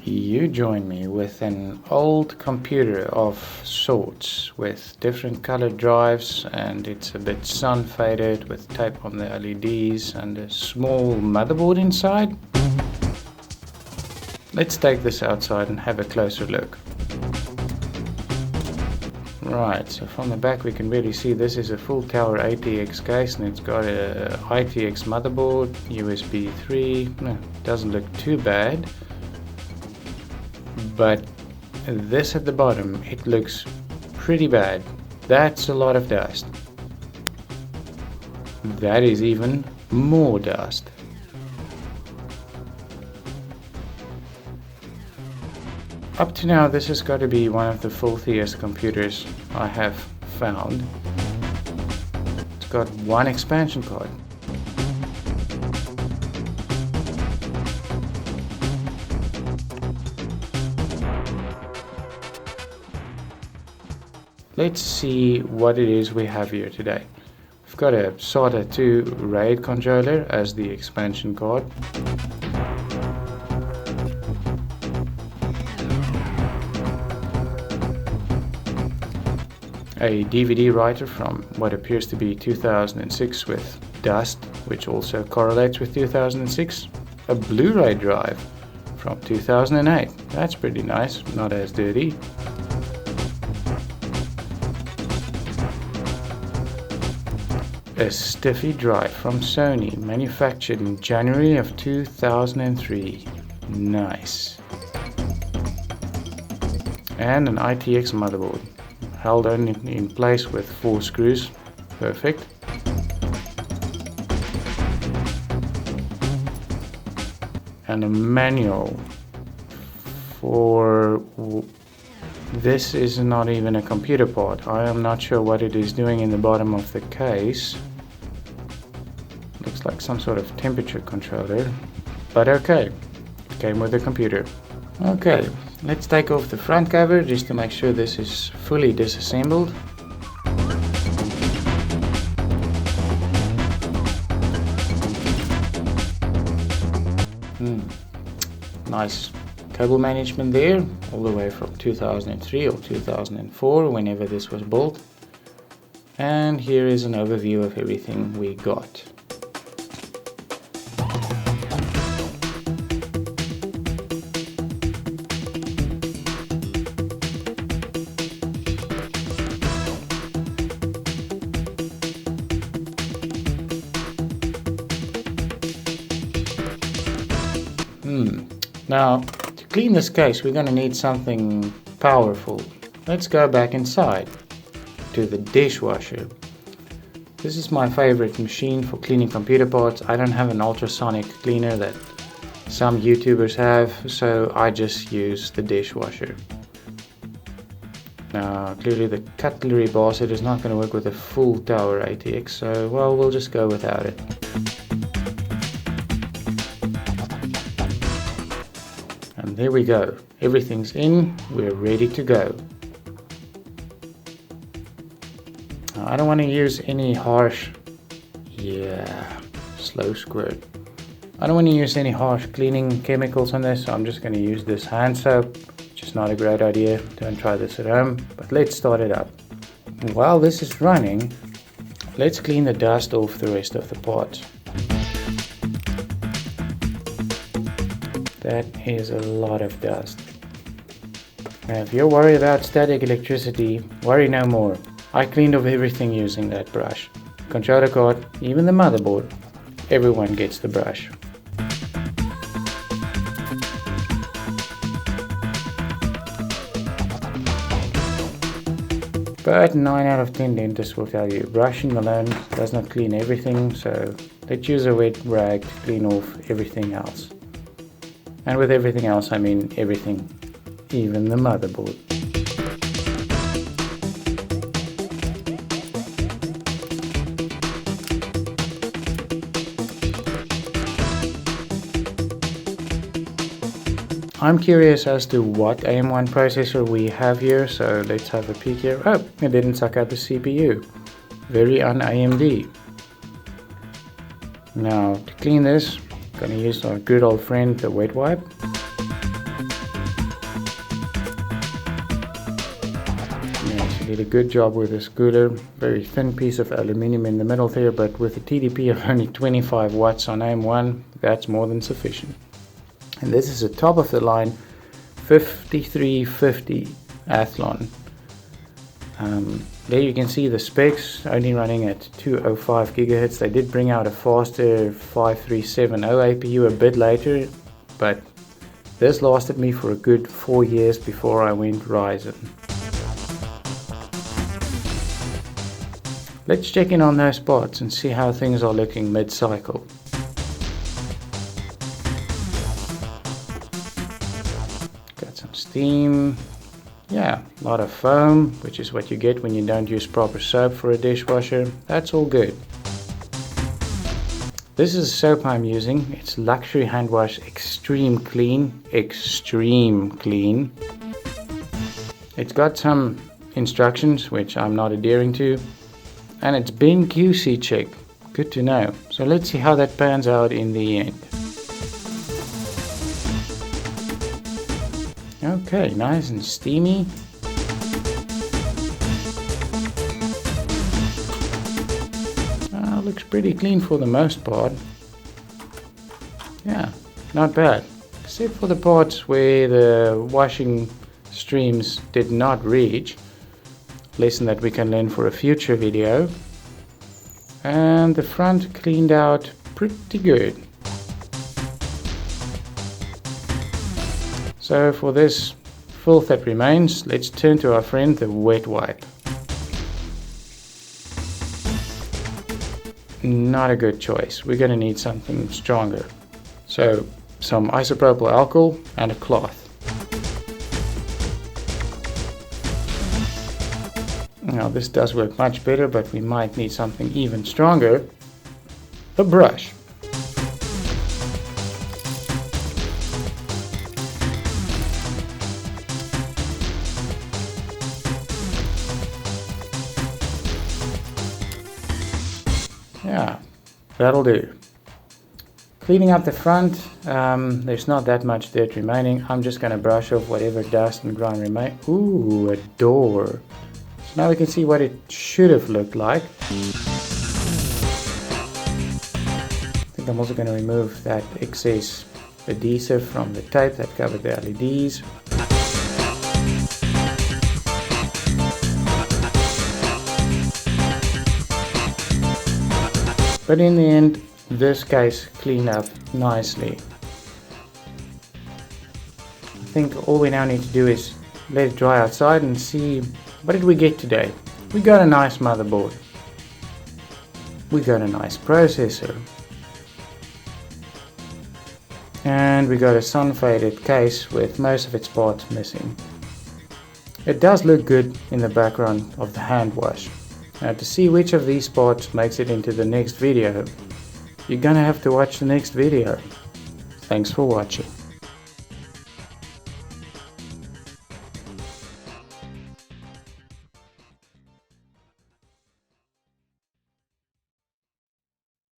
You join me with an old computer of sorts with different colored drives, and it's a bit sun faded with tape on the LEDs and a small motherboard inside. Let's take this outside and have a closer look. Right, so from the back we can really see this is a full tower ATX case, and it's got a ITX motherboard, USB 3, doesn't look too bad. But this at the bottom, it looks pretty bad. That's a lot of dust. That is even more dust. Up to now, this has got to be one of the filthiest computers I have found. It's got one expansion card. Let's see what it is we have here today. We've got a SATA 2 RAID controller as the expansion card. A DVD writer from what appears to be 2006 with dust, which also correlates with 2006. A Blu-ray drive from 2008. That's pretty nice, not as dirty. A Stiffy drive from Sony, manufactured in January of 2003. Nice. And an ITX motherboard, held only in place with 4 screws. Perfect. And a manual for... This is not even a computer part. I am not sure what it is doing in the bottom of the case. Looks like some sort of temperature controller. But okay, it came with the computer. Okay, let's take off the front cover just to make sure this is fully disassembled. Nice cable management there, all the way from 2003 or 2004, whenever this was built. And here is an overview of everything we got. Now, to clean this case, we're going to need something powerful. Let's go back inside to the dishwasher. This is my favorite machine for cleaning computer parts. I don't have an ultrasonic cleaner that some YouTubers have, so I just use the dishwasher. Now, clearly the cutlery basket is not going to work with a full tower ATX, so well, we'll just go without it. And there we go. Everything's in. We're ready to go. Now, I don't want to use any harsh... slow squirt. I don't want to use any harsh cleaning chemicals on this, so I'm just going to use this hand soap, which is not a great idea. Don't try this at home, but let's start it up. And while this is running, let's clean the dust off the rest of the parts. That is a lot of dust. Now, if you're worried about static electricity, worry no more. I cleaned off everything using that brush. Controller card, even the motherboard. Everyone gets the brush. But 9 out of 10 dentists will tell you brushing alone does not clean everything, so let's use a wet rag to clean off everything else. And with everything else, I mean everything, even the motherboard. I'm curious as to what AM1 processor we have here, so let's have a peek here. Oh, it didn't suck out the CPU. Very un-AMD. Now, to clean this, I'm going to use our good old friend, the wet wipe. did a good job with this cooler. Very thin piece of aluminium in the middle there, but with a TDP of only 25 watts on AM1, that's more than sufficient. And this is a top of the line 5350 Athlon. There you can see the specs, only running at 205 gigahertz. They did bring out a faster 5370 APU a bit later, but this lasted me for a good 4 years before I went Ryzen. Let's check in on those parts and see how things are looking mid-cycle. Got some steam. Yeah, a lot of foam, which is what you get when you don't use proper soap for a dishwasher. That's all good. This is a soap I'm using. It's Luxury Hand Wash Extreme Clean. Extreme Clean. It's got some instructions which I'm not adhering to. And it's been QC checked. Good to know. So let's see how that pans out in the end. Okay, nice and steamy. Looks pretty clean for the most part. Yeah, not bad. Except for the parts where the washing streams did not reach. Lesson that we can learn for a future video. And the front cleaned out pretty good. So for this filth that remains, let's turn to our friend the wet wipe. Not a good choice. We're going to need something stronger. So some isopropyl alcohol and a cloth. Now this does work much better, but we might need something even stronger. A brush. Yeah, that'll do. Cleaning up the front, there's not that much dirt remaining. I'm just going to brush off whatever dust and grime remain. Ooh, a door. So now we can see what it should have looked like. I think I'm also going to remove that excess adhesive from the tape that covered the LEDs. But in the end, this case cleaned up nicely. I think all we now need to do is let it dry outside and see what did we get today. We got a nice motherboard. We got a nice processor. And we got a sun-faded case with most of its parts missing. It does look good in the background of the hand wash. Now to see which of these parts makes it into the next video, you're gonna have to watch the next video. Thanks for watching.